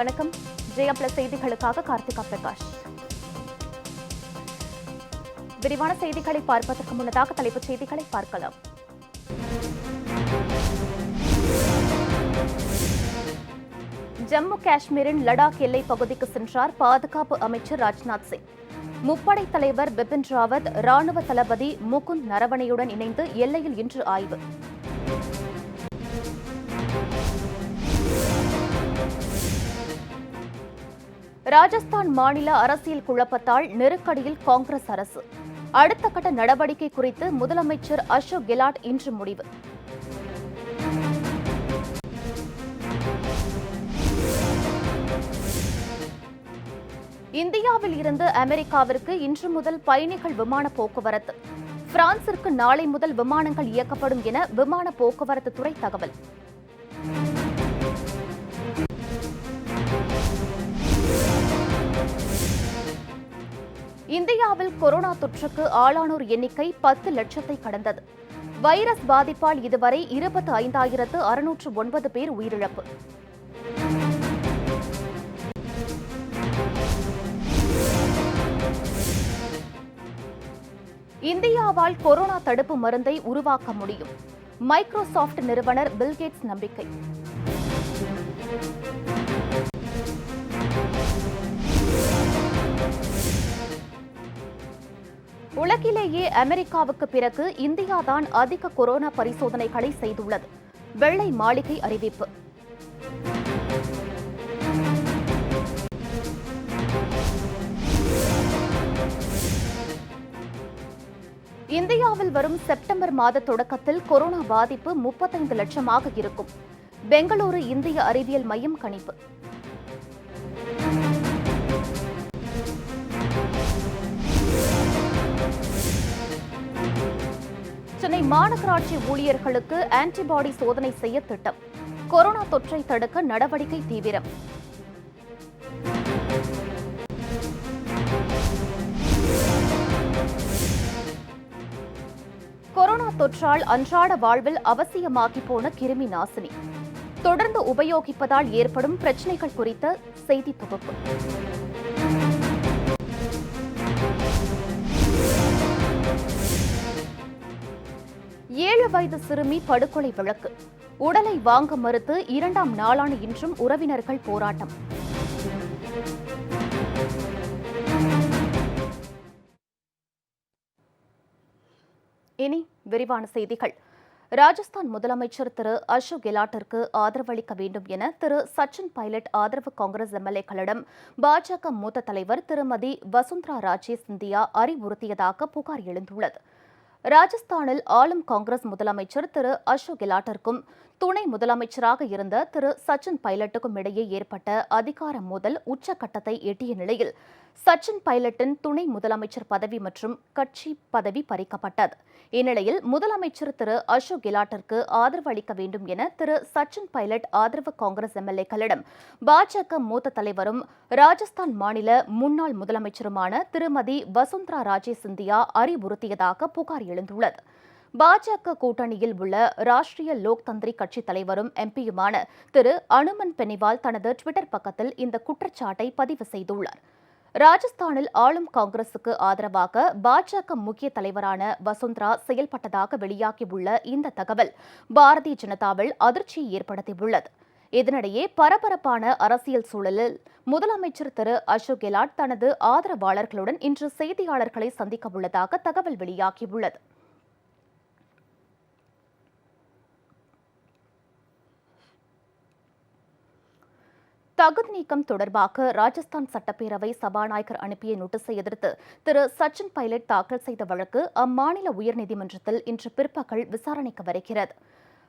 வணக்கம். ஜெயா பிளஸ் செய்திகளுக்காக கார்த்திகா பிரகாஷ். விரிவான செய்திகளை பார்ப்பதற்கு முன்னதாக தலைப்புச் செய்திகளை பார்க்கலாம். ஜம்மு காஷ்மீரின் லடாக் எல்லைப் பகுதிக்கு சென்றார் பாதுகாப்பு அமைச்சர் ராஜ்நாத் சிங். முப்படை தலைவர் பிபின் ராவத், ராணுவ தளபதி முகுந்த் நரவனேயுடன் இணைந்து எல்லையில் இன்று ஆய்வு. ராஜஸ்தான் மாநில அரசியல் குழப்பத்தால் நெருக்கடியில் காங்கிரஸ் அரசு. அடுத்த கட்ட நடவடிக்கை குறித்து முதலமைச்சர் அசோக் கெலாட் இன்று முடிவு. இந்தியாவில் இருந்து அமெரிக்காவிற்கு இன்று முதல் பயணிகள் விமான போக்குவரத்து. பிரான்சிற்கு நாளை முதல் விமானங்கள் இயக்கப்படும் என விமான போக்குவரத்து துறை தகவல். இந்தியாவில் கொரோனா தொற்றுக்கு ஆளானோர் எண்ணிக்கை 10 லட்சத்தை கடந்தது. வைரஸ் பாதிப்பால் இதுவரை 25,609 பேர் உயிரிழப்பு. இந்தியாவால் கொரோனா தடுப்பு மருந்தை உருவாக்க முடியும். மைக்ரோசாப்ட் நிறுவனர் பில்கேட்ஸ் நம்பிக்கை. உலகிலேயே அமெரிக்காவுக்கு பிறகு இந்தியாதான் அதிக கொரோனா பரிசோதனைகளை செய்துள்ளது. வெள்ளை மாளிகை அறிவிப்பு. இந்தியாவில் வரும் செப்டம்பர் மாத தொடக்கத்தில் கொரோனா பாதிப்பு 35 லட்சமாக இருக்கும். பெங்களூரு இந்திய அறிவியல் மையம் கணிப்பு. சென்னை மாநகராட்சி ஊழியர்களுக்கு ஆன்டிபாடி சோதனை செய்ய திட்டம். கொரோனா தொற்றை தடுக்க நடவடிக்கை தீவிரம். கொரோனா தொற்றால் அன்றாட வாழ்வில் அவசியமாகி போன கிருமி நாசினி. தொடர்ந்து உபயோகிப்பதால் ஏற்படும் பிரச்சினைகள் குறித்த செய்தி தொகுப்பு. 7 வயது சிறுமி படுகொலை வழக்கு. உடலை வாங்க மறுத்து 2ஆம் நாளான இன்றும் உறவினர்கள் போராட்டம். இனி விரிவான செய்திகள். ராஜஸ்தான் முதலமைச்சர் திரு அசோக் கெலாட்டிற்கு ஆதரவளிக்க வேண்டும் என திரு சச்சின் பைலட் ஆதரவு காங்கிரஸ் எம்எல்ஏக்களிடம் பாஜக மூத்த தலைவர் திருமதி வசுந்தரா ராஜே சிந்தியா அறிவுறுத்தியதாக புகார் எழுந்துள்ளது. ராஜஸ்தானில் ஆளும் காங்கிரஸ் முதலமைச்சர் திரு அசோக் கெலாட்டிற்கும் துணை முதலமைச்சராக இருந்த திரு சச்சின் பைலட்டுக்கும் இடையே ஏற்பட்ட அதிகார மோதல் உச்சக்கட்டத்தை எட்டிய நிலையில் சச்சின் பைலட்டின் துணை முதலமைச்சர் பதவி மற்றும் கட்சி பதவி பறிக்கப்பட்டது. இந்நிலையில் முதலமைச்சர் திரு அசோக் கெலாட்டிற்கு ஆதரவு அளிக்க வேண்டும் என திரு சச்சின் பைலட் ஆதரவு காங்கிரஸ் எம்எல்ஏக்களிடம் பாஜக மூத்த தலைவரும் ராஜஸ்தான் மாநில முன்னாள் முதலமைச்சருமான திருமதி வசுந்தரா ராஜே சிந்தியா அறிவுறுத்தியதாக புகார் எழுந்துள்ளது. பாஜக கூட்டணியில் உள்ள ராஷ்டிரிய லோக் தந்திரிக் கட்சி தலைவரும் எம்பியுமான திரு அனுமன் பெனிவால் தனது டுவிட்டர் பக்கத்தில் இந்த குற்றச்சாட்டை பதிவு செய்துள்ளார். ராஜஸ்தானில் ஆளும் காங்கிரசுக்கு ஆதரவாக பாஜக முக்கிய தலைவரான வசுந்தரா செயல்பட்டதாக வெளியாகியுள்ள இந்த தகவல் பாரதிய ஜனதாவில் அதிர்ச்சியை ஏற்படுத்தியுள்ளது. இதனிடையே பரபரப்பான அரசியல் சூழலில் முதலமைச்சர் திரு அசோக் கெலாட் தனது ஆதரவாளர்களுடன் இன்று செய்தியாளர்களை சந்திக்க உள்ளதாக தகவல் வெளியாகியுள்ளது. தகுதி நீக்கம் தொடர்பாக ராஜஸ்தான் சட்டப்பேரவை சபாநாயகர் அனுப்பிய நோட்டீஸை எதிர்த்து திரு சச்சின் பைலட் தாக்கல் செய்த வழக்கு அம்மாநில உயர்நீதிமன்றத்தில் இன்று பிற்பகல் விசாரணைக்கு வருகிறது.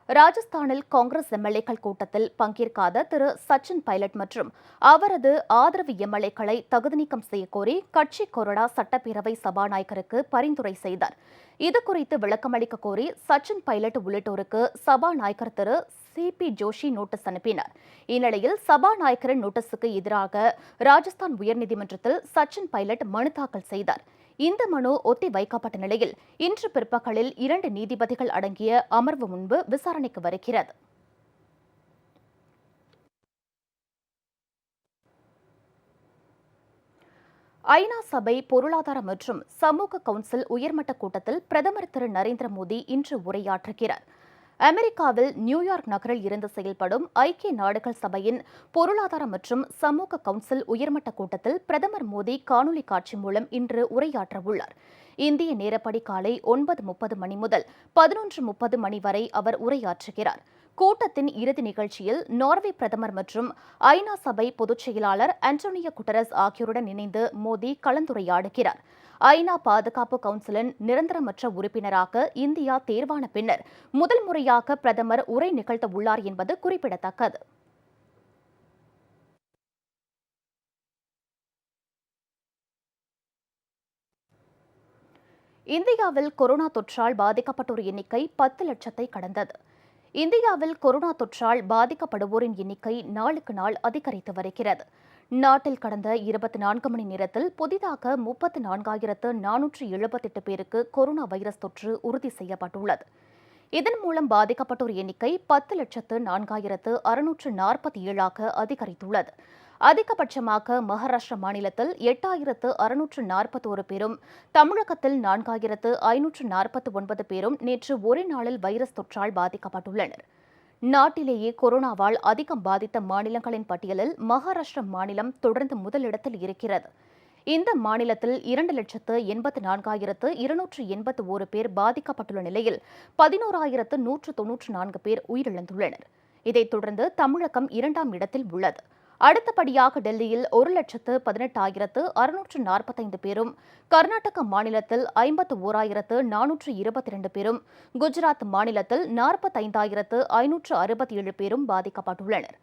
ராஜஸ்தானில் காங்கிரஸ் எம்எல்ஏக்கள் கூட்டத்தில் பங்கேற்காத திரு சச்சின் பைலட் மற்றும் அவரது ஆதரவு எம்எல்ஏக்களை தகுதி நீக்கம் செய்யக்கோரி கட்சி கொறடா சட்டப்பேரவை சபாநாயகருக்கு பரிந்துரை செய்தார். இதுகுறித்து விளக்கமளிக்க கோரி சச்சின் பைலட் உள்ளிட்டோருக்கு சபாநாயகர் திரு சிபி ஜோஷி நோட்டீஸ் அனுப்பினார். இந்நிலையில் சபாநாயகரின் நோட்டீஸுக்கு எதிராக ராஜஸ்தான் உயர்நீதிமன்றத்தில் சச்சின் பைலட் மனு தாக்கல் செய்தார். இந்த மனு ஒத்தி வைக்கப்பட்ட நிலையில் இன்று பிற்பகலில் 2 நீதிபதிகள் அடங்கிய அமர்வு முன்பு விசாரணைக்கு வருகிறது. ஐநா சபை பொருளாதார மற்றும் சமூக கவுன்சில் உயர்மட்ட கூட்டத்தில் பிரதமர் திரு நரேந்திர மோடி இன்று உரையாற்றுகிறார். அமெரிக்காவில் நியூயார்க் நகரில் இருந்து செயல்படும் ஐக்கிய நாடுகள் சபையின் பொருளாதார மற்றும் சமூக கவுன்சில் உயர்மட்ட கூட்டத்தில் பிரதமர் மோடி காணொலி காட்சி மூலம் இன்று உரையாற்றவுள்ளார். இந்திய நேரப்படி காலை 9:30 மணி முதல் 11:30 மணி வரை அவர் உரையாற்றுகிறார். கூட்டத்தின் இறுதி நிகழ்ச்சியில் நார்வே பிரதமர் மற்றும் ஐநா சபை பொதுச் செயலாளர் அன்டோனியோ குட்டரஸ் ஆகியோருடன் இணைந்து மோடி கலந்துரையாடுகிறார். ஐநா பாதுகாப்பு கவுன்சிலின் நிரந்தரமற்ற உறுப்பினராக இந்தியா தேர்வான பின்னர் முதல் முறையாக பிரதமர் உரை நிகழ்த்த உள்ளார் என்பது குறிப்பிடத்தக்கது. இந்தியாவில் கொரோனா தொற்றால் பாதிக்கப்பட்டோர் எண்ணிக்கை 10 லட்சத்தை கடந்தது. இந்தியாவில் கொரோனா தொற்றால் பாதிக்கப்படுவோரின் எண்ணிக்கை நாளுக்கு நாள் அதிகரித்து வருகிறது. நாட்டில் கடந்த 24 மணி நேரத்தில் புதிதாக 34,478 பேருக்கு கொரோனா வைரஸ் தொற்று உறுதி செய்யப்பட்டுள்ளது. இதன் மூலம் பாதிக்கப்பட்டோர் எண்ணிக்கை 10,04,647 அதிகரித்துள்ளது. அதிகபட்சமாக மகாராஷ்டிரா மாநிலத்தில் 8,641 பேரும், தமிழகத்தில் 4,549 பேரும் நேற்று ஒரே நாளில் வைரஸ் தொற்றால் பாதிக்கப்பட்டுள்ளனர். நாட்டிலேயே கொரோனாவால் அதிகம் பாதித்த மாநிலங்களின் பட்டியலில் மகாராஷ்டிரா மாநிலம் தொடர்ந்து முதலிடத்தில் இருக்கிறது. இந்த மாநிலத்தில் 2,84,281 பேர் பாதிக்கப்பட்டுள்ள நிலையில் 11,194 பேர் உயிரிழந்துள்ளனர். இதைத் தொடர்ந்து தமிழகம் 2ஆம் இடத்தில் உள்ளது. அடுத்தபடியாக டெல்லியில் 1,18,645 பேரும், கர்நாடக மாநிலத்தில் 51,422 பேரும், குஜராத் மாநிலத்தில் 45,567 பேரும் பாதிக்கப்பட்டுள்ளனர்.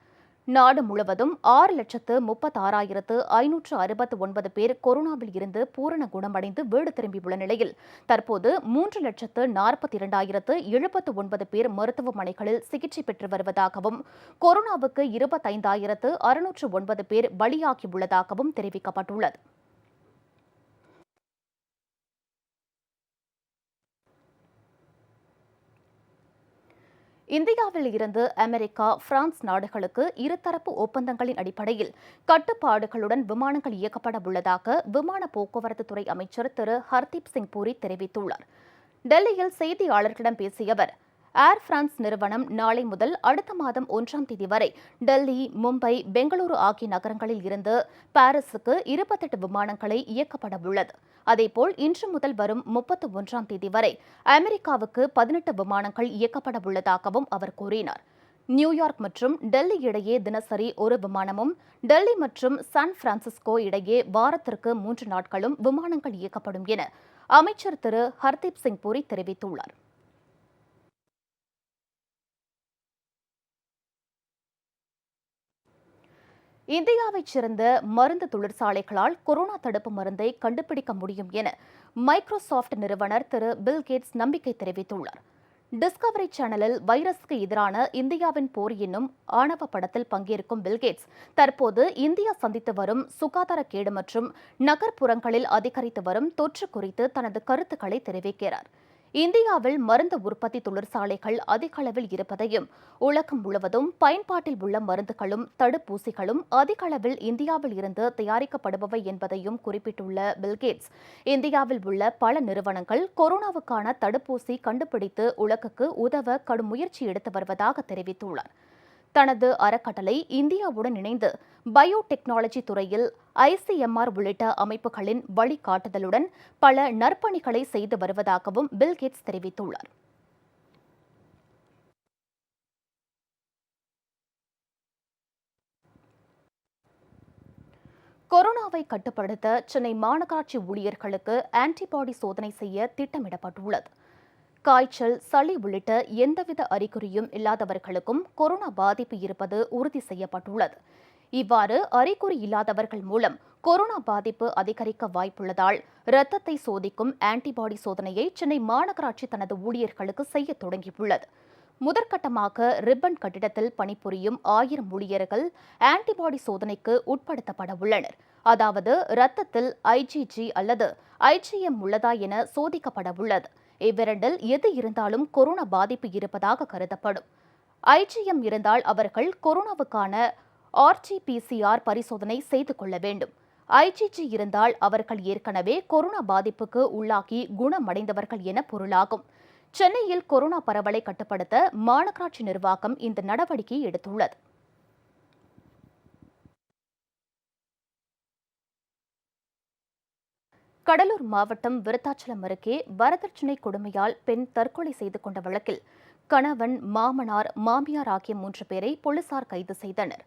நாடு முழுவதும் 6,36,569 பேர் கொரோனாவில் இருந்து பூரண குணமடைந்து வீடு திரும்பியுள்ள நிலையில் தற்போது 3,42,079 பேர் மருத்துவமனைகளில் சிகிச்சை பெற்று வருவதாகவும், கொரோனாவுக்கு 25,609 பேர் பலியாகியுள்ளதாகவும் தெரிவிக்கப்பட்டுள்ளது. இந்தியாவில் இருந்து அமெரிக்கா, பிரான்ஸ் நாடுகளுக்கு இருதரப்பு ஒப்பந்தங்களின் அடிப்படையில் கட்டுப்பாடுகளுடன் விமானங்கள் இயக்கப்பட உள்ளதாக விமான போக்குவரத்து துறை அமைச்சர் திரு ஹர்தீப் சிங் பூரி தெரிவித்துள்ளார். டெல்லியில் செய்தியாளர்களிடம் பேசிய அவர், ஏர் பிரான்ஸ் நிறுவனம் நாளை முதல் அடுத்த மாதம் 1ஆம் தேதி வரை டெல்லி, மும்பை, பெங்களூரு ஆகிய நகரங்களில் இருந்து பாரிஸுக்கு 28 விமானங்களை இயக்கப்பட உள்ளது. அதேபோல் இன்று முதல் வரும் 31ஆம் தேதி வரை அமெரிக்காவுக்கு 18 விமானங்கள் இயக்கப்பட உள்ளதாகவும் அவர் கூறினார். நியூயார்க் மற்றும் டெல்லி இடையே தினசரி ஒரு விமானமும், டெல்லி மற்றும் சான் பிரான்சிஸ்கோ இடையே வாரத்திற்கு 3 நாட்களும் விமானங்கள் இயக்கப்படும் என அமைச்சர் திரு ஹர்தீப் சிங் பூரி தெரிவித்துள்ளார். இந்தியாவைச் சேர்ந்த மருந்து தொழிற்சாலைகளால் கொரோனா தடுப்பு மருந்தை கண்டுபிடிக்க முடியும் என மைக்ரோசாப்ட் நிறுவனர் திரு பில்கேட்ஸ் நம்பிக்கை தெரிவித்துள்ளார். டிஸ்கவரி சேனலில் வைரஸுக்கு எதிரான இந்தியாவின் போர் என்னும் ஆணவ படத்தில் பங்கேற்கும் பில்கேட்ஸ் தற்போது இந்தியா சந்தித்து வரும் சுகாதாரக்கேடு மற்றும் நகர்ப்புறங்களில் அதிகரித்து வரும் தொற்று குறித்து தனது கருத்துக்களை தெரிவிக்கிறார். இந்தியாவில் மருந்து உற்பத்தி தொழிற்சாலைகள் அதிக அளவில் இருப்பதையும், உலகம் முழுவதும் பயன்பாட்டில் உள்ள மருந்துகளும் தடுப்பூசிகளும் அதிக அளவில் இந்தியாவில் இருந்து தயாரிக்கப்படுபவை என்பதையும் குறிப்பிட்டுள்ள பில்கேட்ஸ், இந்தியாவில் உள்ள பல நிறுவனங்கள் கொரோனாவுக்கான தடுப்பூசி கண்டுபிடித்து உலகுக்கு உதவ கடும் முயற்சி எடுத்து வருவதாக தெரிவித்துள்ளார். தனது அறக்கட்டளை இந்தியாவுடன் இணைந்து பயோடெக்னாலஜி துறையில் ICMR உள்ளிட்ட அமைப்புகளின் வழிகாட்டுதலுடன் பல நற்பணிகளை செய்து வருவதாகவும் பில்கேட்ஸ் தெரிவித்துள்ளார். கொரோனாவை கட்டுப்படுத்த சென்னை மாநகராட்சி ஊழியர்களுக்கு ஆன்டிபாடி சோதனை செய்ய திட்டமிடப்பட்டுள்ளது. காய்ச்சல், சளி உள்ளிட்ட எந்தவித அறிகுறியும் இல்லாதவர்களுக்கும் கொரோனா பாதிப்பு இருப்பது உறுதி செய்யப்பட்டுள்ளது. இவ்வாறு அறிகுறி இல்லாதவர்கள் மூலம் கொரோனா பாதிப்பு அதிகரிக்க வாய்ப்புள்ளதால் இரத்தத்தை சோதிக்கும் ஆன்டிபாடி சோதனையை சென்னை மாநகராட்சி தனது ஊழியர்களுக்கு செய்ய தொடங்கியுள்ளது. முதற்கட்டமாக ரிப்பன் கட்டிடத்தில் பணிபுரியும் 1000 ஊழியர்கள் ஆன்டிபாடி சோதனைக்கு உட்படுத்தப்பட உள்ளனர். அதாவது இரத்தத்தில் IgG அல்லது IgM உள்ளதா என சோதிக்கப்பட உள்ளது. இவ்விரண்டில் எது இருந்தாலும் கொரோனா பாதிப்பு இருப்பதாக கருதப்படும். IgM இருந்தால் அவர்கள் கொரோனாவுக்கான RT-PCR பரிசோதனை செய்து கொள்ள வேண்டும். ஐஜிஜி இருந்தால் அவர்கள் ஏற்கனவே கொரோனா பாதிப்புக்கு உள்ளாகி குணமடைந்தவர்கள் என பொருளாகும். சென்னையில் கொரோனா பரவலை கட்டுப்படுத்த மாநகராட்சி நிர்வாகம் இந்த நடவடிக்கையை எடுத்துள்ளது. கடலூர் மாவட்டம் விருத்தாச்சலம் அருகே வரதட்சணை கொடுமையால் பெண் தற்கொலை செய்து கொண்ட வழக்கில் கணவன், மாமனார், மாமியார் ஆகிய 3 பேரை போலீசார் கைது செய்தனர்.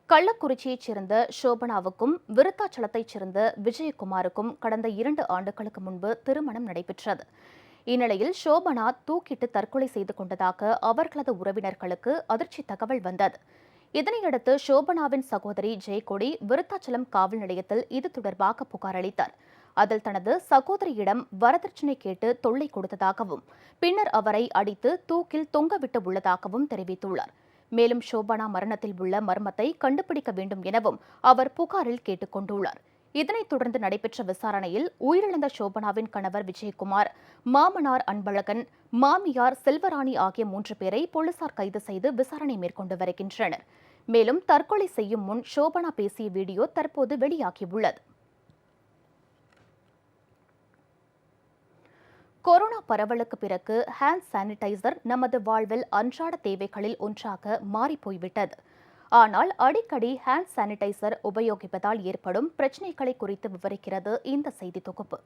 கள்ளக்குறிச்சியைச் சேர்ந்த சோபனாவுக்கும் விருத்தாச்சலத்தைச் சேர்ந்த விஜயகுமாருக்கும் கடந்த 2 ஆண்டுகளுக்கு முன்பு திருமணம் நடைபெற்றது. இந்நிலையில் சோபனா தூக்கிட்டு தற்கொலை செய்து கொண்டதாக அவர்களது உறவினர்களுக்கு அதிர்ச்சி தகவல் வந்தது. இதனையடுத்து சோபனாவின் சகோதரி ஜெயக்கொடி விருத்தாச்சலம் காவல் நிலையத்தில் இது தொடர்பாக புகார் அளித்தார். அதில் தனது சகோதரியிடம் வரதட்சணை கேட்டு தொல்லை கொடுத்ததாகவும் பின்னர் அவரை அடித்து தூக்கில் தொங்கவிட்டு உள்ளதாகவும் தெரிவித்துள்ளார். மேலும் சோபனா மரணத்தில் உள்ள மர்மத்தை கண்டுபிடிக்க வேண்டும் எனவும் அவர் புகாரில் கேட்டுக் கொண்டுள்ளார். இதனைத் தொடர்ந்து நடைபெற்ற விசாரணையில் உயிரிழந்த சோபனாவின் கணவர் விஜயகுமார், மாமனார் அன்பழகன், மாமியார் செல்வராணி ஆகிய 3 பேரை போலீசார் கைது செய்து விசாரணை மேற்கொண்டு வருகின்றனர். மேலும் தற்கொலை செய்யும் முன் சோபனா பேசிய வீடியோ தற்போது வெளியாகியுள்ளது. கொரோனா பரவலுக்கு பிறகு ஹேண்ட் சானிடைசர் நமது வாழ்வில் அன்றாட தேவைகளில் ஒன்றாக மாறிப்போய்விட்டது. ஆனால் அடிக்கடி ஹேண்ட் சானிடைசர் உபயோகிப்பதால் ஏற்படும் பிரச்சினைகளை குறித்து விவரிக்கிறது இந்த செய்தி தொகுப்பு.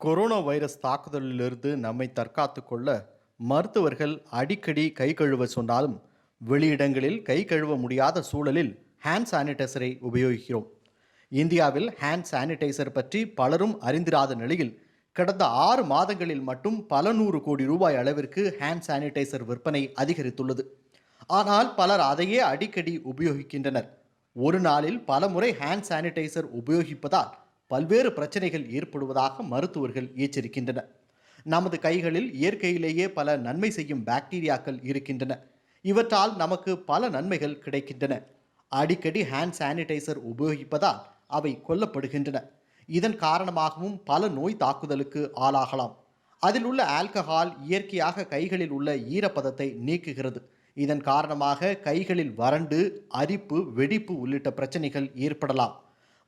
கொரோனா வைரஸ் தாக்குதலிலிருந்து நம்மை தற்காத்துக் கொள்ள மருத்துவர்கள் அடிக்கடி கை கழுவ சொன்னாலும் வெளியிடங்களில் கை கழுவ முடியாத சூழலில் ஹேண்ட் சானிடைசரை உபயோகிக்கிறோம். இந்தியாவில் ஹேண்ட் சானிடைசர் பற்றி பலரும் அறிந்திராத நிலையில் கடந்த 6 மாதங்களில் மட்டும் பல 100 கோடி ரூபாய் அளவிற்கு ஹேண்ட் சானிடைசர் விற்பனை அதிகரித்துள்ளது. ஆனால் பலர் அதையே அடிக்கடி உபயோகிக்கின்றனர். ஒரு நாளில் பல முறை ஹேண்ட் சானிடைசர் உபயோகிப்பதால் பல்வேறு பிரச்சனைகள் ஏற்படுவதாக மருத்துவர்கள் எச்சரிக்கின்றனர். நமது கைகளில் இயற்கையிலேயே பல நன்மை செய்யும் பாக்டீரியாக்கள் இருக்கின்றன. இவற்றால் நமக்கு பல நன்மைகள் கிடைக்கின்றன. அடிக்கடி ஹேண்ட் சானிடைசர் உபயோகிப்பதால் அவை கொல்லப்படுகின்றன. இதன் காரணமாகவும் பல நோய் தாக்குதலுக்கு ஆளாகலாம். அதில் உள்ள ஆல்கஹால் இயற்கையாக கைகளில் உள்ள ஈரப்பதத்தை நீக்குகிறது. இதன் காரணமாக கைகளில் வறண்டு, அரிப்பு, வெடிப்பு உள்ளிட்ட பிரச்சனைகள் ஏற்படலாம்.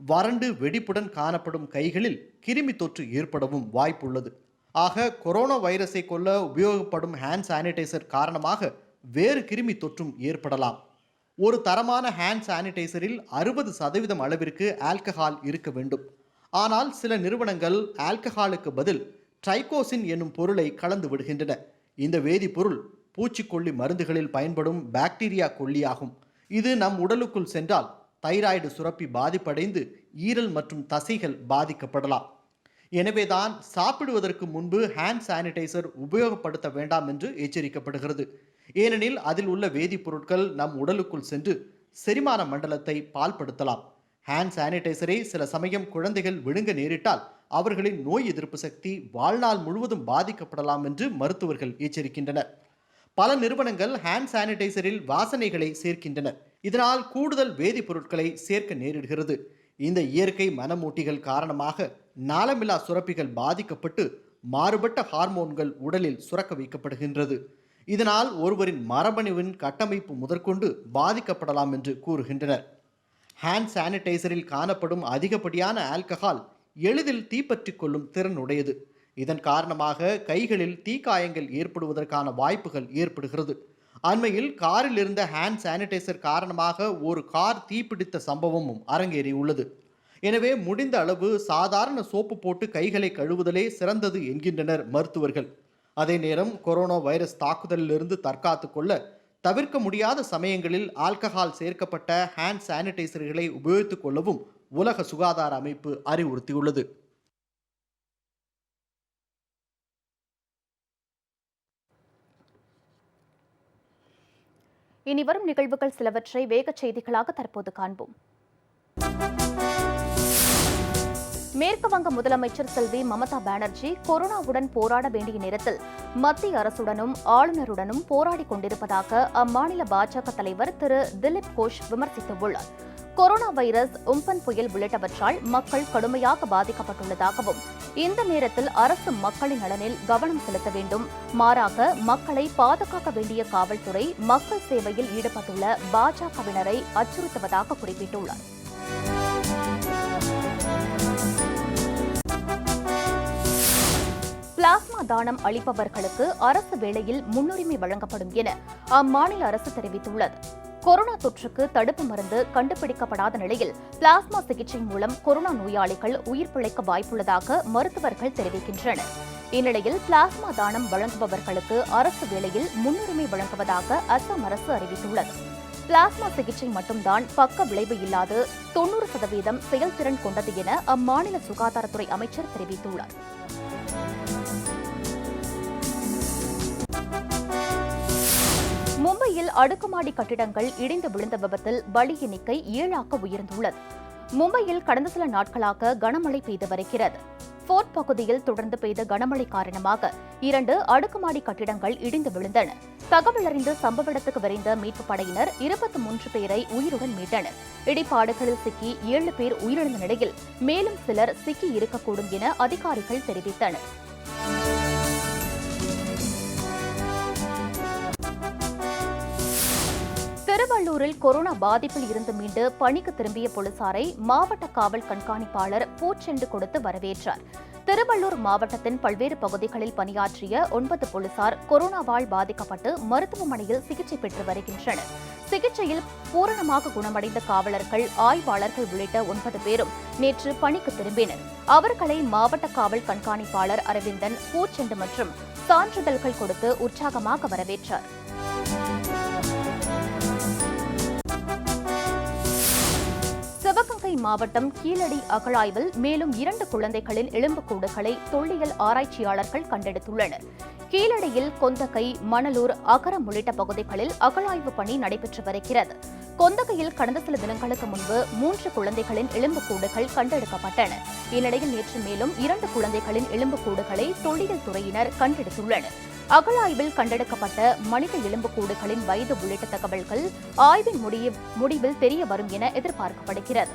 வறண்டு வெடிப்புடன் காணப்படும் கைகளில் கிருமி தொற்று ஏற்படவும் வாய்ப்புள்ளது. ஆக கொரோனா வைரஸை கொல்ல உபயோகப்படும் ஹேண்ட் சானிடைசர் காரணமாக வேறு கிருமி தொற்றும் ஏற்படலாம். ஒரு தரமான ஹேண்ட் சானிடைசரில் 60% அளவிற்கு ஆல்கஹால் இருக்க வேண்டும். ஆனால் சில நிறுவனங்கள் ஆல்கஹாலுக்கு பதில் ட்ரைகோசின் என்னும் பொருளை கலந்து விடுகின்றன. இந்த வேதிப்பொருள் பூச்சிக்கொல்லி மருந்துகளில் பயன்படும் பாக்டீரியா கொல்லியாகும். இது நம் உடலுக்குள் சென்றால் தைராய்டு சுரப்பி பாதிப்படைந்து ஈரல் மற்றும் தசைகள் பாதிக்கப்படலாம். எனவேதான் சாப்பிடுவதற்கு முன்பு ஹேண்ட் சானிடைசர் உபயோகப்படுத்த வேண்டாம் என்று எச்சரிக்கப்படுகிறது. ஏனெனில் அதில் உள்ள வேதிப்பொருட்கள் நம் உடலுக்குள் சென்று செரிமான மண்டலத்தை பாழ்படுத்தலாம். ஹேண்ட் சானிடைசரை சில சமயம் குழந்தைகள் விழுங்க நேரிட்டால் அவர்களின் நோய் எதிர்ப்பு சக்தி வாழ்நாள் முழுவதும் பாதிக்கப்படலாம் என்று மருத்துவர்கள் எச்சரிக்கின்றனர். பல நிறுவனங்கள் ஹேண்ட் சானிடைசரில் வாசனைகளை சேர்க்கின்றனர். இதனால் கூடுதல் வேதிப்பொருட்களை சேர்க்க நேரிடுகிறது. இந்த இயற்கை மனமூட்டிகள் காரணமாக நாளமில்லா சுரப்பிகள் பாதிக்கப்பட்டு மாறுபட்ட ஹார்மோன்கள் உடலில் சுரக்க வைக்கப்படுகின்றது. இதனால் ஒருவரின் மரபணுவின் கட்டமைப்பு முதற்கொண்டு பாதிக்கப்படலாம் என்று கூறுகின்றனர். ஹேண்ட் சானிடைசரில் காணப்படும் அதிகப்படியான ஆல்கஹால் எளிதில் தீப்பற்றிக் கொள்ளும் திறன் உடையது. இதன் காரணமாக கைகளில் தீக்காயங்கள் ஏற்படுவதற்கான வாய்ப்புகள் ஏற்படுகிறது. அண்மையில் காரில் இருந்த ஹேண்ட் சானிடைசர் காரணமாக ஒரு கார் தீப்பிடித்த சம்பவமும் அரங்கேறியுள்ளது. எனவே முடிந்த அளவு சாதாரண சோப்பு போட்டு கைகளை கழுவுதலே சிறந்தது என்கின்றனர் மருத்துவர்கள். அதே நேரம் கொரோனா வைரஸ் தாக்குதலிலிருந்து தற்காத்துக் கொள்ள தவிர்க்க முடியாத சமயங்களில் ஆல்கஹால் சேர்க்கப்பட்ட ஹேண்ட் சானிடைசர்களை உபயோகித்துக் கொள்ளவும் உலக சுகாதார அமைப்பு அறிவுறுத்தியுள்ளது. இனி வரும் நிகழ்வுகள் சிலவற்றை வேகச் செய்திகளாக தற்போது காண்போம். மேற்கு வங்க முதலமைச்சர் செல்வி மமதா பானர்ஜி கொரோனாவுடன் போராட வேண்டிய நேரத்தில் மத்திய அரசுடனும் ஆளுநருடனும் போராடிக் கொண்டிருப்பதாக அம்மாநில பாஜக தலைவர் திரு திலீப் கோஷ் விமர்சித்துள்ளார். கொரோனா வைரஸ், உம்பன் புயல் உள்ளிட்டவற்றால் மக்கள் கடுமையாக பாதிக்கப்பட்டுள்ளதாகவும் இந்த நேரத்தில் அரசு மக்களின் நலனில் கவனம் செலுத்த வேண்டும், மாறாக மக்களை பாதுகாக்க வேண்டிய காவல்துறை மக்கள் சேவையில் ஈடுபட்டுள்ள பாஜகவினரை அச்சுறுத்துவதாக குறிப்பிட்டுள்ளார். பிளாஸ்மா தானம் அளிப்பவர்களுக்கு அரசு வேளையில் முன்னுரிமை வழங்கப்படும் என அம்மாநில அரசு தெரிவித்துள்ளது. கொரோனா தொற்றுக்கு தடுப்பு மருந்து கண்டுபிடிக்கப்படாத நிலையில் பிளாஸ்மா சிகிச்சை மூலம் கொரோனா நோயாளிகள் உயிர் பிழைக்க வாய்ப்புள்ளதாக மருத்துவர்கள் தெரிவிக்கின்றனர். இந்நிலையில் பிளாஸ்மா தானம் வழங்குபவர்களுக்கு அரசு வேளையில் முன்னுரிமை வழங்குவதாக அசாம் அரசு அறிவித்துள்ளது. பிளாஸ்மா சிகிச்சை மட்டும்தான் பக்க விளைவு இல்லாது 90% செயல்திறன் கொண்டது என அம்மாநில சுகாதாரத்துறை அமைச்சர் தெரிவித்துள்ளார். மும்பையில் அடுக்குமாடி கட்டிடங்கள் இடிந்து விழுந்த விபத்தில் பலி எண்ணிக்கை 7ஆக உயர்ந்துள்ளது. மும்பையில் கடந்த சில நாட்களாக கனமழை பெய்து வருகிறது. ஃபோர்ட் பகுதியில் தொடர்ந்து பெய்த கனமழை காரணமாக 2 அடுக்குமாடி கட்டிடங்கள் இடிந்து விழுந்தன. தகவல் அறிந்து சம்பவ இடத்துக்கு விரைந்த மீட்புப் படையினர் 23 பேரை உயிருடன் மீட்டனர். இடிபாடுகளில் சிக்கி 7 பேர் உயிரிழந்த நிலையில் மேலும் சிலர் சிக்கி இருக்கக்கூடும் என அதிகாரிகள் தெரிவித்தனர். திருவள்ளூரில் கொரோனா பாதிப்பில் இருந்து மீண்டு பணிக்கு திரும்பிய போலீசாரை மாவட்ட காவல் கண்காணிப்பாளர் பூச்செண்டு கொடுத்து வரவேற்றார். திருவள்ளூர் மாவட்டத்தின் பல்வேறு பகுதிகளில் பணியாற்றிய 9 போலீசார் கொரோனாவால் பாதிக்கப்பட்டு மருத்துவமனையில் சிகிச்சை பெற்று வருகின்றனர். சிகிச்சையில் பூரணமாக குணமடைந்த காவலர்கள், ஆய்வாளர்கள் உள்ளிட்ட 9 பேரும் நேற்று பணிக்கு திரும்பினர். அவர்களை மாவட்ட காவல் கண்காணிப்பாளர் அரவிந்தன் பூச்செண்டு மற்றும் சான்றிதழ்கள் கொடுத்து உற்சாகமாக வரவேற்றார். சிவகங்கை மாவட்டம் கீழடி அகழாய்வில் மேலும் 2 குழந்தைகளின் எலும்புக்கூடுகளை தொல்லியல் ஆராய்ச்சியாளர்கள் கண்டெடுத்துள்ளனர். கீழடியில் கொந்தகை, மணலூர், அகரம் உள்ளிட்ட பகுதிகளில் அகழாய்வு பணி நடைபெற்று வருகிறது. கொந்தகையில் கடந்த சில தினங்களுக்கு முன்பு 3 குழந்தைகளின் எலும்புக்கூடுகள் கண்டெடுக்கப்பட்டன. இந்நிலையில் நேற்று மேலும் 2 குழந்தைகளின் எலும்புக்கூடுகளை தொல்லியல் துறையினர் கண்டெடுத்துள்ளனர். அகழாய்வில் கண்டெடுக்கப்பட்ட மனித எலும்புக்கூடுகளின் வயது உள்ளிட்ட தகவல்கள் ஆய்வின் முடிவில் தெரிய வரும் என எதிர்பார்க்கப்படுகிறது.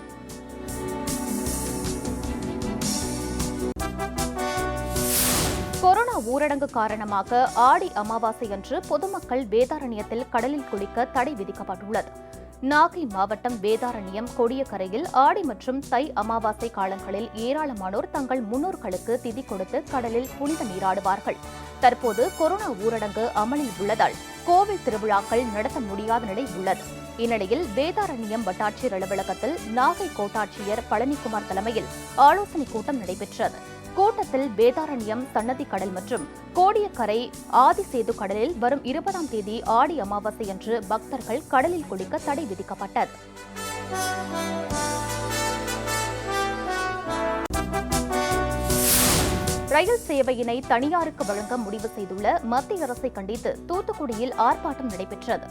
கொரோனா ஊரடங்கு காரணமாக ஆடி அமாவாசை அன்று பொதுமக்கள் வேதாரண்யத்தில் கடலில் குளிக்க தடை விதிக்கப்பட்டுள்ளது. நாகை மாவட்டம் வேதாரண்யம் கொடியக்கரையில் ஆடி மற்றும் தை அமாவாசை காலங்களில் ஏராளமானோர் தங்கள் முன்னோர்களுக்கு திதி கொடுத்து கடலில் புனித நீராடுவார்கள். தற்போது கொரோனா ஊரடங்கு அமலில் உள்ளதால் கோவில் திருவிழாக்கள் நடத்த முடியாத நிலை உள்ளது. இந்நிலையில் வேதாரண்யம் வட்டாட்சியர் அலுவலகத்தில் நாகை கோட்டாட்சியர் பழனிக்குமார் தலைமையில் ஆலோசனைக் கூட்டம் நடைபெற்றது. கூட்டத்தில் வேதாரண்யம் சன்னதி கடல் மற்றும் கோடியக்கரை ஆதிசேது கடலில் வரும் 20ஆம் தேதி ஆடி அமாவாசை அன்று பக்தர்கள் கடலில் குளிக்க தடை விதிக்கப்பட்டது. ரயில் சேவையினை தனியாருக்கு வழங்க முடிவு செய்துள்ள மத்திய அரசை கண்டித்து தூத்துக்குடியில் ஆர்ப்பாட்டம் நடைபெற்றது.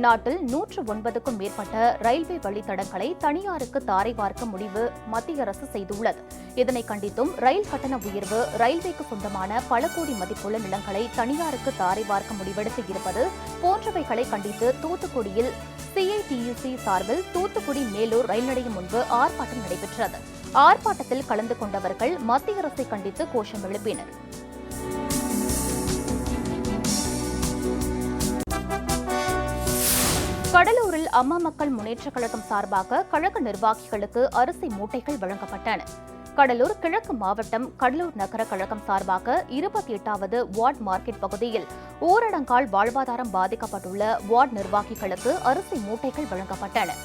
நாட்டில் 109க்கும் மேற்பட்ட ரயில்வே வழித்தடங்களை தனியாருக்கு தாரை வார்க்க முடிவு மத்திய அரசு செய்துள்ளது. இதனை கண்டித்தும் ரயில் கட்டண உயர்வு, ரயில்வேக்கு சொந்தமான பல கோடி மதிப்புள்ள நிலங்களை தனியாருக்கு தாரை வார்க்க முடிவெடுத்து இருப்பது போன்றவைகளை கண்டித்து தூத்துக்குடியில் CITUC சார்பில் தூத்துக்குடி மேலூர் ரயில் நிலையம் முன்பு ஆர்ப்பாட்டம் நடைபெற்றது. ஆர்ப்பாட்டத்தில் கலந்து கொண்டவர்கள் மத்திய அரசை கண்டித்து கோஷம் எழுப்பினர். கடலூரில் அம்மா மக்கள் முன்னேற்றக் கழகம் சார்பாக கழக நிர்வாகிகளுக்கு அரிசி மூட்டைகள் வழங்கப்பட்டன. கடலூர் கிழக்கு மாவட்டம் கடலூர் நகர கழகம் சார்பாக 28வது வார்டு மார்க்கெட் பகுதியில் ஊரடங்கால் வாழ்வாதாரம் பாதிக்கப்பட்டுள்ள வார்டு நிர்வாகிகளுக்கு அரிசி மூட்டைகள் வழங்கப்பட்டன.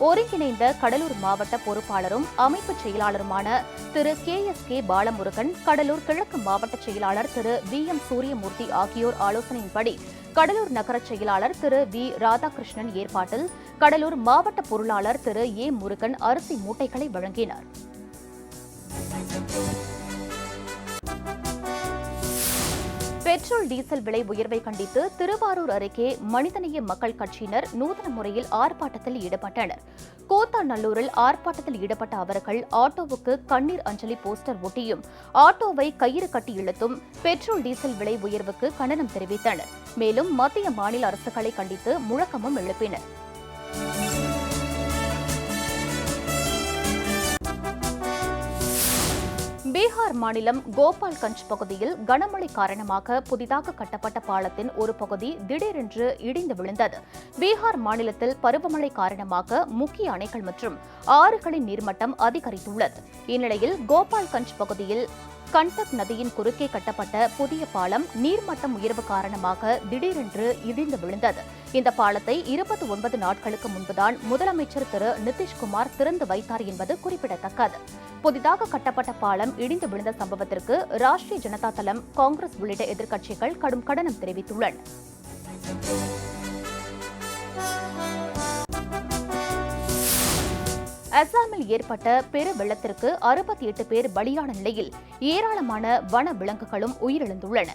ஒருங்கிணைந்த கடலூர் மாவட்ட பொறுப்பாளரும் அமைப்பு செயலாளருமான திரு KSK பாலமுருகன், கடலூர் கிழக்கு மாவட்ட செயலாளர் திரு VM சூரியமூர்த்தி ஆகியோர் ஆலோசனையின்படி கடலூர் நகர செயலாளர் திரு V ராதாகிருஷ்ணன் ஏற்பாட்டில் கடலூர் மாவட்ட பொருளாளர் திரு A முருகன் அரிசி மூட்டைகளை வழங்கினார். பெட்ரோல், டீசல் விலை உயர்வை கண்டித்து திருவாரூர் அருகே மனிதநேய மக்கள் கட்சியினர் நூதன முறையில் ஆர்ப்பாட்டத்தில் ஈடுபட்டனர். கூத்தாநல்லூரில் ஆர்ப்பாட்டத்தில் ஈடுபட்ட அவர்கள் ஆட்டோவுக்கு கண்ணீர் அஞ்சலி போஸ்டர் ஒட்டியும் ஆட்டோவை கயிறு கட்டி இழுத்தும் பெட்ரோல், டீசல் விலை உயர்வுக்கு கண்டனம் தெரிவித்தனர். மேலும் மத்திய, மாநில அரசுகளை கண்டித்து முழக்கமும் எழுப்பினர். பீகார் மாநிலம் கோபால்கஞ்ச் பகுதியில் கனமழை காரணமாக புதிதாக கட்டப்பட்ட பாலத்தின் ஒரு பகுதி திடீரென்று இடிந்து விழுந்தது. பீகார் மாநிலத்தில் பருவமழை காரணமாக முக்கிய அணைகள் மற்றும் ஆறுகளின் நீர்மட்டம் அதிகரித்துள்ளது. இந்நிலையில் கோபால்கஞ்ச் பகுதியில் கண்டக் நதியின் குறுக்கே கட்டப்பட்ட புதிய பாலம் நீர்மட்டம் உயர்வு காரணமாக திடீரென்று இடிந்து விழுந்தது. இந்த பாலத்தை 29 நாட்களுக்கு முன்புதான் முதலமைச்சர் திரு நிதிஷ்குமார் திறந்து வைத்தார் என்பது குறிப்பிடத்தக்கது. புதிதாக கட்டப்பட்ட பாலம் இடிந்து விழுந்த சம்பவத்திற்கு ராஷ்டிரிய ஜனதா தளம், காங்கிரஸ் உள்ளிட்ட எதிர்க்கட்சிகள் கடும் கண்டனம் தெரிவித்துள்ளன. அசாமில் ஏற்பட்ட பெரு வெள்ளத்திற்கு 68 பேர் பலியான நிலையில் ஏராளமான வன விலங்குகளும் உயிரிழந்துள்ளன.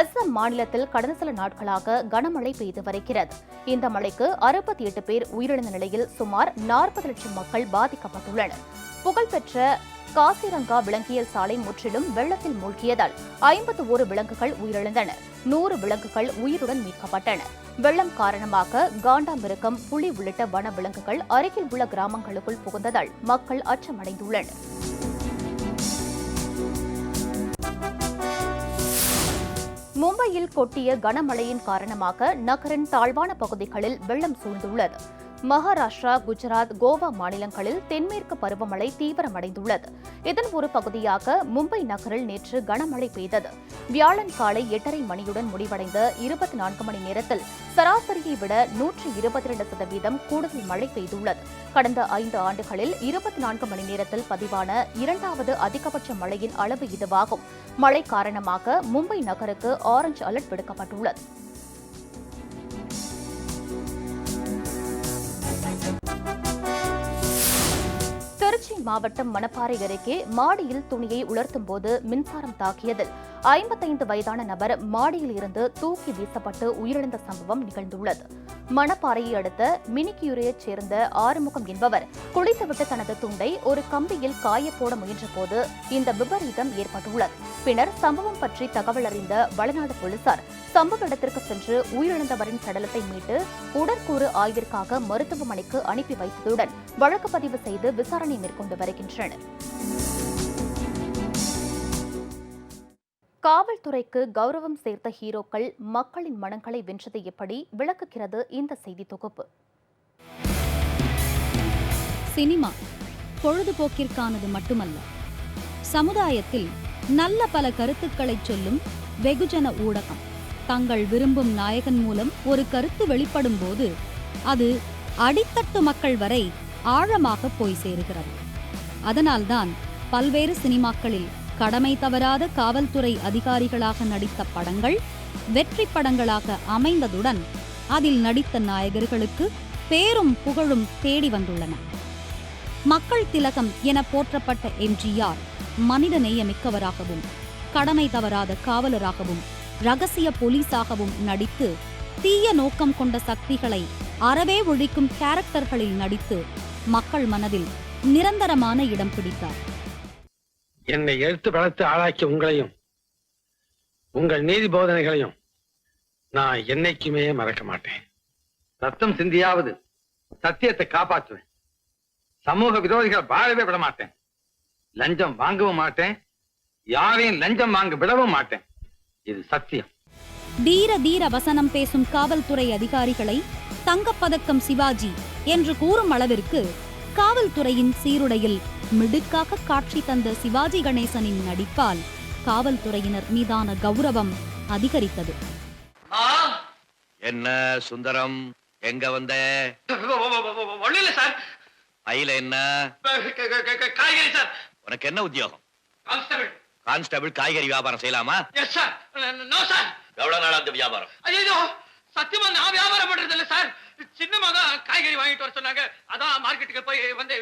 அசாம் மாநிலத்தில் கடந்த சில நாட்களாக கனமழை பெய்து வருகிறது. இந்த மழைக்கு 68 பேர் உயிரிழந்த நிலையில் சுமார் 40 லட்சம் மக்கள் பாதிக்கப்பட்டுள்ளனர். புகழ்பெற்ற காசிரங்கா விலங்கியல் சாலை முற்றிலும் வெள்ளத்தில் மூழ்கியதால் 51 விலங்குகள் உயிரிழந்தன. 100 விலங்குகள் உயிருடன் மீட்கப்பட்டன. வெள்ளம் காரணமாக காண்டாமிருகம், புலி உள்ளிட்ட வன விலங்குகள் அருகில் உள்ள கிராமங்களுக்குள் புகுந்ததால் மக்கள் அச்சமடைந்துள்ளனர். மும்பையில் கொட்டிய கனமழையின் காரணமாக நகரின் தாழ்வான பகுதிகளில் வெள்ளம் சூழ்ந்துள்ளது. மகாராஷ்டிரா, குஜராத், கோவா மாநிலங்களில் தென்மேற்கு பருவமழை தீவிரமடைந்துள்ளது. இதன் ஒரு பகுதியாக மும்பை நகரில் நேற்று கனமழை பெய்தது. வியாழன் காலை 8:30 மணியுடன் முடிவடைந்த 24 மணி நேரத்தில் சராசரியை விட 122% கூடுதல் மழை பெய்துள்ளது. கடந்த 5 ஆண்டுகளில் 24 மணி நேரத்தில் பதிவான 2வது அதிகபட்ச மழையின் அளவு இதுவாகும். மழை காரணமாக மும்பை நகருக்கு ஆரஞ்சு அலர்ட் விடுக்கப்பட்டுள்ளது. திருச்சி மாவட்டம் மணப்பாறை அருகே மாடியில் துணியை உலர்த்தும் போது மின்சாரம் தாக்கியதில் 55 வயதான நபர் மாடியில் இருந்து தூக்கி வீசப்பட்டு உயிரிழந்த சம்பவம் நிகழ்ந்துள்ளது. மணப்பாறையை அடுத்த மினிக்யூரையைச் சேர்ந்த ஆறுமுகம் என்பவர் குளித்துவிட்டு தனது துண்டை ஒரு கம்பியில் காயப்போட முயன்றபோது இந்த விபரீதம் ஏற்பட்டுள்ளது. பின்னர் சம்பவம் பற்றி தகவல் அறிந்த வளநாடு போலீசார் சம்பவ இடத்திற்கு சென்று உயிரிழந்தவரின் சடலத்தை மீட்டு உடற்கூறு ஆய்விற்காக மருத்துவமனைக்கு அனுப்பி வைத்ததுடன் வழக்கு பதிவு செய்து விசாரணை மேற்கொண்டு வருகின்றனர். காவல்துறைக்கு கௌரவம் சேர்த்த ஹீரோக்கள் மக்களின் மனங்களை வென்றது எப்படி விளக்குகிறது இந்த செய்தி தொகுப்பு. சினிமா பொழுதுபோக்கிற்கானது மட்டுமல்ல, சமுதாயத்தில் நல்ல பல கருத்துக்களை சொல்லும் வெகுஜன ஊடகம். தங்கள் விரும்பும் நாயகன் மூலம் ஒரு கருத்து வெளிப்படும் போது அது அடித்தட்டு மக்கள் வரை ஆழமாக போய் சேருகிறது. அதனால்தான் பல்வேறு சினிமாக்களில் கடமை தவறாத காவல்துறை அதிகாரிகளாக நடித்த படங்கள் வெற்றி படங்களாக அமைந்ததுடன் அதில் நடித்த நாயகர்களுக்கு பேரும் புகழும் தேடி வந்துள்ளன. மக்கள் திலகம் என போற்றப்பட்ட எம்ஜிஆர் மனித நேயமிக்கவராகவும் கடமை தவறாத காவலராகவும் ரகசிய போலீஸாகவும் நடித்து தீய நோக்கம் கொண்ட சக்திகளை அறவே ஒழிக்கும் கேரக்டர்களில் நடித்து மக்கள் மனதில் நிரந்தரமான இடம் பிடித்தார். என்னை எடுத்து வளர்த்து ஆளாக்கி உங்களையும் உங்கள் நீதி போதனைகளையும் நான் என்னைக்குமே மறக்க மாட்டேன். ரத்தம் சிந்தியாவது சத்தியத்தை காப்பாற்றுவேன். சமூக விரோதிகளை வாழவே விட மாட்டேன். லஞ்சம் வாங்கவும் மாட்டேன். யாரையும் லஞ்சம் வாங்க விடவும் மாட்டேன். இது சத்தியம். தீர தீர வசனம் பேசும் காவல்துறை அதிகாரிகளை தங்கப்பதக்கம் சிவாஜி என்று கூறும் அளவிற்கு காவல்துறையின் சீருடையில் மிடுக்காக காட்சி தந்த சிவாஜி கணேசனின் நடிப்பால் காவல்துறையினர் மீதான கௌரவம் அதிகரித்தது. என்ன சுந்தரம், எங்க வந்த? சார், ஐல என்ன? காய்கறி சார். உனக்கு என்ன உத்தியோகம்? கான்ஸ்டபிள். கான்ஸ்டபிள் காய்கறி வியாபாரம் செய்யலாமா? Yes sir. No sir. எவ்வளவு நாள் அந்த வியாபாரம்? ஐயோ, சத்தியமா நான் வியாபாரம் பண்றது இல்ல சார். சின்னமா தான் காய்கறி வாங்கிட்டு வர சொன்னாங்க. அதான் மார்க்கெட்டுக்கு போய் வந்து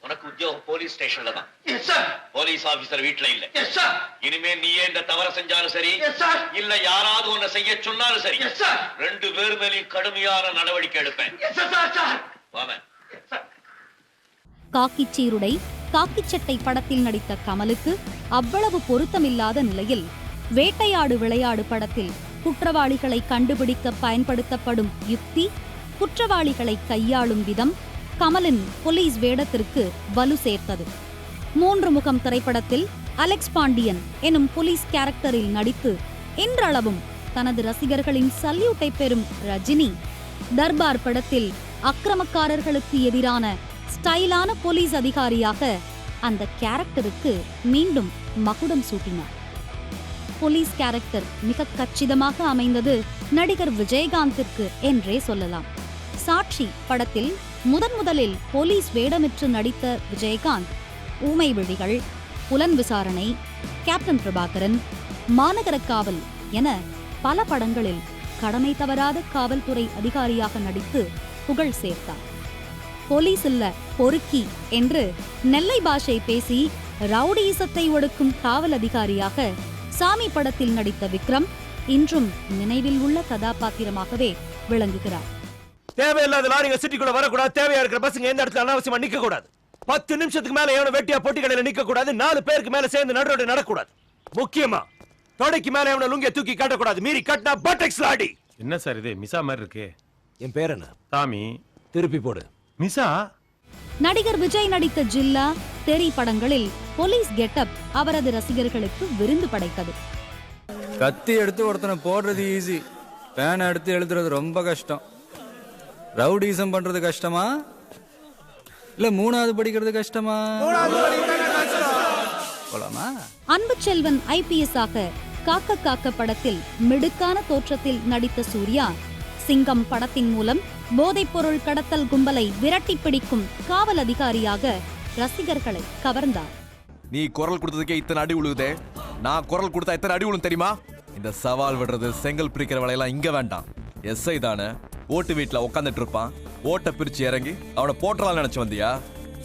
உனக்கு உத்தியோகம் போலீஸ் ஸ்டேஷன்ல தான். Yes sir. போலீஸ் ஆபீசர் வீட்டுல இல்ல. Yes sir. இனிமே நீயே இந்த தவற செஞ்சாலும் சரி, எஸ் சார், இல்ல யாராவது உன்னை செய்ய சொன்னாலும் சரி, எஸ் சார், 2 பேர் மேலேயும் கடுமையான நடவடிக்கை எடுப்பேன். Yes sir. சார், வாமன். காக்கிச் சீருடை, காக்கிச் சட்டை படத்தில் நடித்த கமலுக்கு அவ்வளவு பொருத்தமில்லாத நிலையில் வேட்டையாடு விளையாடு படத்தில் குற்றவாளிகளை கண்டுபிடிக்க பயன்படுத்தப்படும் யுக்தி, குற்றவாளிகளை கையாளும் விதம் கமலின் போலீஸ் வேடத்திற்கு வலு சேர்த்தது. 3 முகம் திரைப்படத்தில் அலெக்ஸ் பாண்டியன் எனும் போலீஸ் கேரக்டரில் நடித்து இன்றளவும் தனது ரசிகர்களின் சல்யூட்டை பெறும் ரஜினி, தர்பார் படத்தில் அக்கிரமக்காரர்களுக்கு எதிரான ஸ்டைலான போலீஸ் அதிகாரியாக அந்த கேரக்டருக்கு மீண்டும் மகுடம் சூட்டினார். போலீஸ் கேரக்டர் மிக கச்சிதமாக அமைந்தது நடிகர் விஜயகாந்திற்கு என்றே சொல்லலாம். சாட்சி படத்தில் முதலில் போலீஸ் வேடமிட்டு நடித்த விஜயகாந்த் ஊமை விழிகள், புலன் விசாரணை, கேப்டன் பிரபாகரன், மாநகர காவல் என பல படங்களில் கடமை தவறாத காவல்துறை அதிகாரியாக நடித்து புகழ் சேர்த்தார். போலீஸ் இல்ல பொறுக்கி என்று நெல்லை பாஷை பேசி ரவுடியிசத்தை ஒடுக்கும் காவல் அதிகாரியாக சாமி படத்தில் நடித்த விக்ரம் இன்றும் நினைவில் உள்ள கதாபாத்திரமாகவே விளங்குகிறார். தேவையில்லாத லாரிங்க சிட்டிக்குள்ள வரக்கூடாது. தேவையா இருக்கிற பஸ்ஸுங்க எந்த இடத்துல அனாவசியமா நிக்க கூடாது. 10 நிமிஷத்துக்கு மேல எவன வெட்டியா பொட்டி கடையில நிக்க கூடாது. 4 பேருக்கு மேல சேர்ந்து நடுரோட நடக்கூடாது. முக்கியமா தொடைக்கு மேல எவன லுங்கிய தூக்கி காட்டக்கூடாது. மீறி கட்டினா பட்டெக்ஸ் லாடி. என்ன சார் இது மிசா மாதிரி இருக்கு? என் பேர் என்ன? சாமி. திருப்பி போடு. மிசா. நடிகர் விஜய் நடித்த ஜில்லா, தெரி படங்களில் போலீஸ் கெட்டப் அவரது ரசிகர்களுக்கு விருந்து படைத்தது. கத்தி எடுத்து ஒருத்தனை போடுறது ஈஸி, பேனை எடுத்து எழுதுறது ரொம்ப கஷ்டம். ரவுடிசம் பண்றது கஷ்டமா இல்ல 3வது படிக்கிறது கஷ்டமா? போலாமா? அன்பு செல்வன் IPS ஆக காக்க காக்க படத்தில் மிடுக்கான தோற்றத்தில் நடித்த சூர்யா, சிங்கம் படத்தின் மூலம் போதைப்பொருள் கடத்தல் கும்பலை விரட்டி பிடிக்கும் காவல் அதிகாரியாக ரசிகர்களை கவர்ந்தார். நீ குரல் கொடுத்ததுக்கே இத்தனை அடி உழுகுதே, நான் குரல் கொடுத்தா எத்தனை அடி உழும் தெரியுமா? இந்த சவால் விடுறது, செங்கல் பிரிக்கிற வேலையெல்லாம் இங்க வேண்டாம். SI தானே, ஓட்டு வீட்டுல உட்காந்துட்டு இருப்பான். ஓட்ட பிரிச்சு இறங்கி அவனை போட்டலாம் நினைச்சு வந்தியா?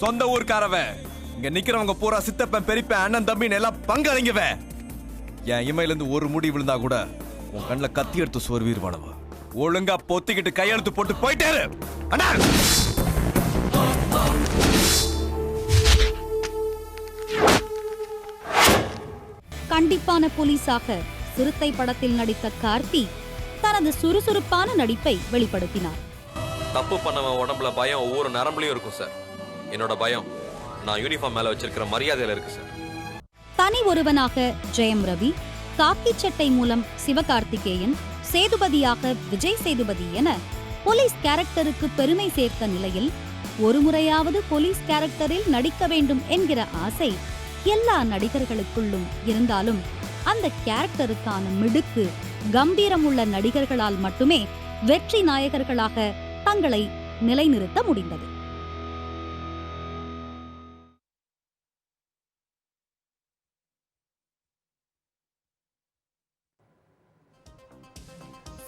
சொந்த ஊருக்காரவன். இங்க நிக்கிறவங்க பூரா சித்தப்பன், பெரியப்பன், அண்ணன், தம்பின்னு எல்லாம் பங்காளிங்கவன். என் இமையில இருந்து ஒரு முடி விழுந்தா கூட உன் கண்ணுல கத்தி எடுத்து சோர்வீர்வானவா. ஒழுங்கா பொத்திக்கிட்டு கையெழுத்து போட்டு போயிட்டாரு. அண்ணா கண்டிப்பான போலீஸாக சிறுத்தை படத்தில் நடித்த கார்த்தி தனது சுறுசுறுப்பான நடிப்பை வெளிப்படுத்தினார். தப்பு பண்ணவன் உடம்புல பயம் ஒவ்வொரு நரம்புலயும் இருக்கும் சார். என்னோட பயம் நான் யூனிஃபார்ம் மேல வச்சிருக்கிற மரியாதையில இருக்கு சார். தனி ஒருவனாக ஜெயம் ரவி, காக்கி சட்டை மூலம் சிவகார்த்திகேயன், சேதுபதியாக விஜய் சேதுபதி என போலீஸ் கேரக்டருக்கு பெருமை சேர்த்த நிலையில் ஒரு முறையாவது போலீஸ் கேரக்டரில் நடிக்க வேண்டும் என்கிற ஆசை எல்லா நடிகர்களுக்குள்ளும் இருந்தாலும் அந்த கேரக்டருக்கான மிடுக்கு, கம்பீரம் உள்ள நடிகர்களால் மட்டுமே வெற்றி நாயகர்களாக தங்களை நிலைநிறுத்த முடிந்தது.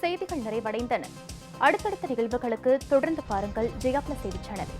செய்திகள் நிறைவடைந்தன. அடுத்தடுத்த நிகழ்வுகளுக்கு தொடர்ந்து பாருங்கள் ஜெயா பிளஸ் செய்தி சேனல்.